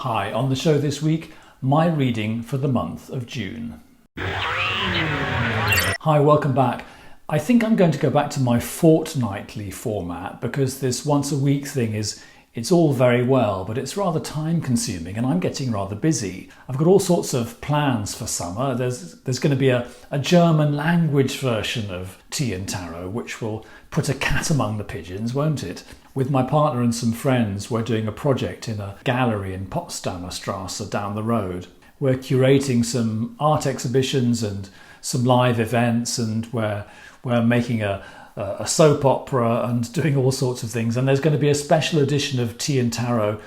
Hi, on the show this week, my reading for the month of June. Hi, welcome back. I think I'm going to go back to my fortnightly format because this once a week thing it's all very well, but it's rather time consuming and I'm getting rather busy. I've got all sorts of plans for summer. There's going to be a German language version of Tea and Tarot, which will put a cat among the pigeons, won't it? With my partner and some friends, we're doing a project in a gallery in Potsdamer Straße down the road. We're curating some art exhibitions and some live events, and we're making a soap opera and doing all sorts of things. And there's going to be a special edition of Tea and Tarot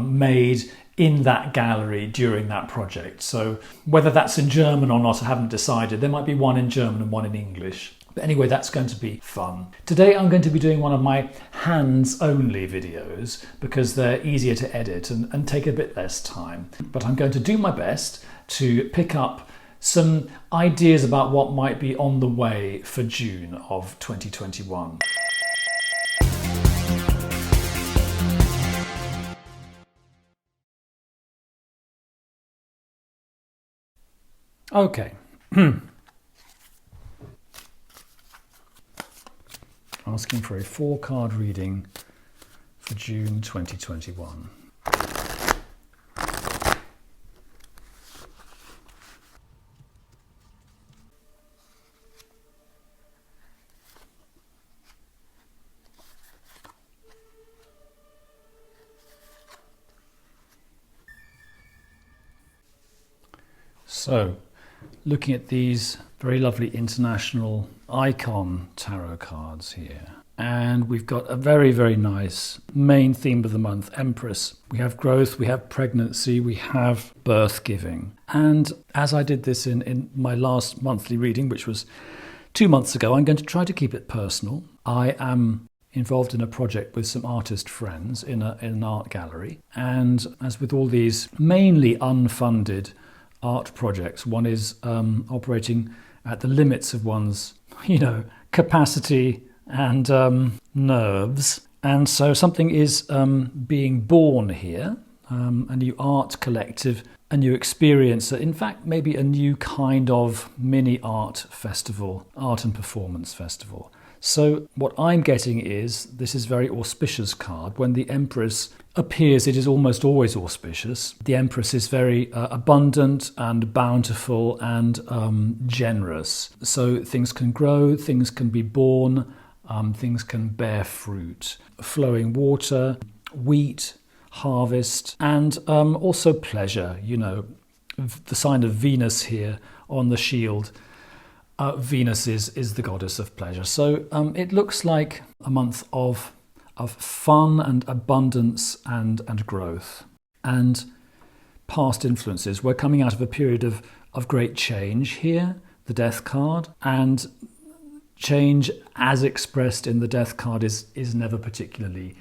made in that gallery during that project. So whether that's in German or not, I haven't decided. There might be one in German and one in English. But anyway, that's going to be fun. Today I'm going to be doing one of my hands-only videos because they're easier to edit and take a bit less time. But I'm going to do my best to pick up some ideas about what might be on the way for June of 2021. Okay. Asking for a 4-card reading for June 2021. So, looking at these very lovely international icon tarot cards here. And we've got a very, very nice main theme of the month, Empress. We have growth, we have pregnancy, we have birth giving. And as I did this in my last monthly reading, which was 2 months ago, I'm going to try to keep it personal. I am involved in a project with some artist friends in an art gallery. And as with all these mainly unfunded art projects, one is operating at the limits of one's, capacity and nerves. And so something is being born here, a new art collective, a new experience, in fact, maybe a new kind of mini art festival, art and performance festival. So what I'm getting is, this is a very auspicious card. When the Empress appears, it is almost always auspicious. The Empress is very abundant and bountiful and generous. So things can grow, things can be born, things can bear fruit. Flowing water, wheat, harvest, and also pleasure. The sign of Venus here on the shield. Venus is the goddess of pleasure. So it looks like a month of fun and abundance and growth and past influences. We're coming out of a period of great change here, the Death card, and change as expressed in the Death card is never particularly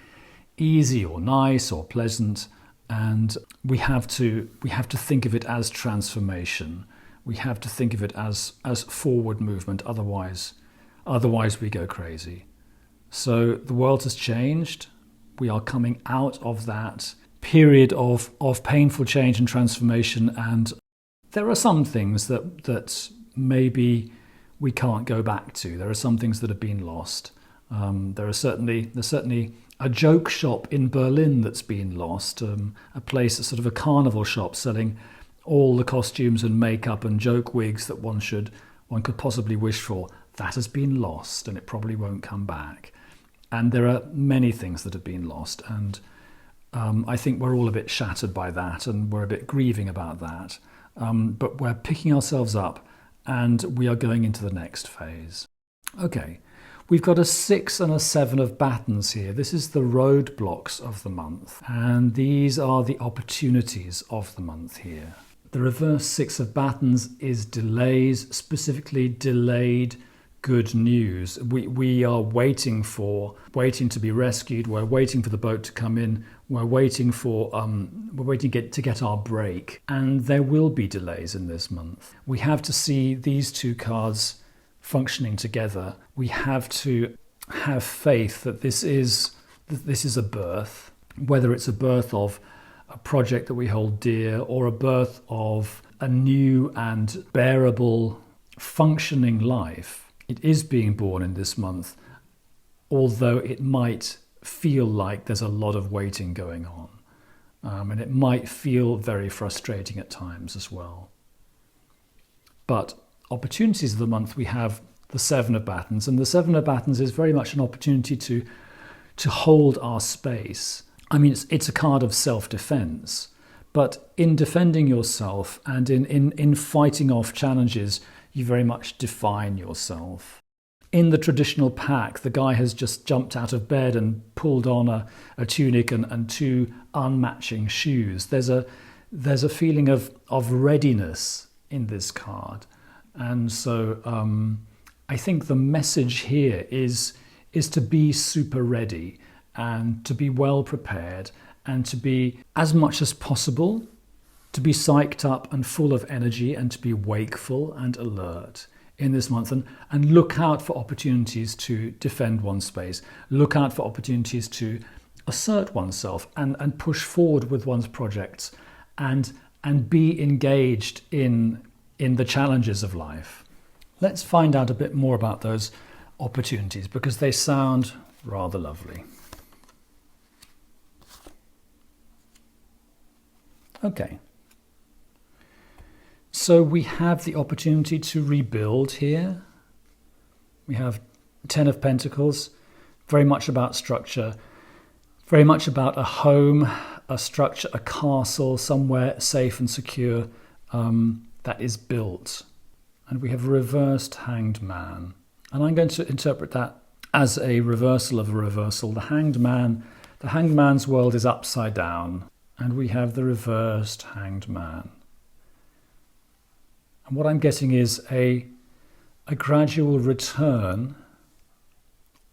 easy or nice or pleasant, and we have to think of it as transformation. We have to think of it as forward movement, otherwise we go crazy. So the world has changed. We are coming out of that period of painful change and transformation, and there are some things that maybe we can't go back to. There are some things that have been lost. There's certainly a joke shop in Berlin that's been lost, a place, sort of a carnival shop selling all the costumes and makeup and joke wigs that one could possibly wish for. That has been lost, and it probably won't come back. And there are many things that have been lost, and I think we're all a bit shattered by that, and we're a bit grieving about that. But we're picking ourselves up, and we are going into the next phase. Okay, we've got a 6 and a 7 of batons here. This is the roadblocks of the month, and these are the opportunities of the month here. The reverse 6 of batons is delays, specifically delayed good news. We are waiting to be rescued. We're waiting for the boat to come in. We're waiting to get our break, and there will be delays in this month. We have to see these two cards functioning together. We have to have faith that this is a birth, whether it's a birth of a project that we hold dear, or a birth of a new and bearable, functioning life. It is being born in this month, although it might feel like there's a lot of waiting going on. And it might feel very frustrating at times as well. But opportunities of the month, we have the Seven of Batons, and the Seven of Batons is very much an opportunity to hold our space. I mean, it's a card of self-defense, but in defending yourself and in fighting off challenges, you very much define yourself. In the traditional pack, the guy has just jumped out of bed and pulled on a tunic and two unmatching shoes. There's a feeling of readiness in this card. And so I think the message here is to be super ready and to be well prepared and to be, as much as possible, to be psyched up and full of energy and to be wakeful and alert in this month, and look out for opportunities to defend one's space, look out for opportunities to assert oneself and push forward with one's projects and be engaged in the challenges of life. Let's find out a bit more about those opportunities because they sound rather lovely. Okay. So we have the opportunity to rebuild here. We have Ten of Pentacles, very much about structure, very much about a home, a structure, a castle, somewhere safe and secure that is built. And we have a reversed Hanged Man. And I'm going to interpret that as a reversal of a reversal. The Hanged Man's world is upside down, and we have the reversed Hanged Man. And what I'm getting is a gradual return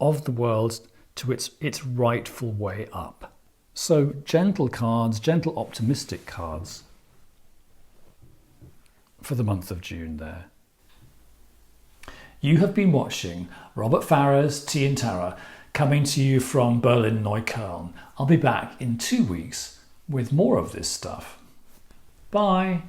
of the world to its rightful way up. So gentle cards, gentle optimistic cards for the month of June there. You have been watching Robert Farrah's Tea and Tarot, coming to you from Berlin, Neukölln. I'll be back in 2 weeks with more of this stuff. Bye.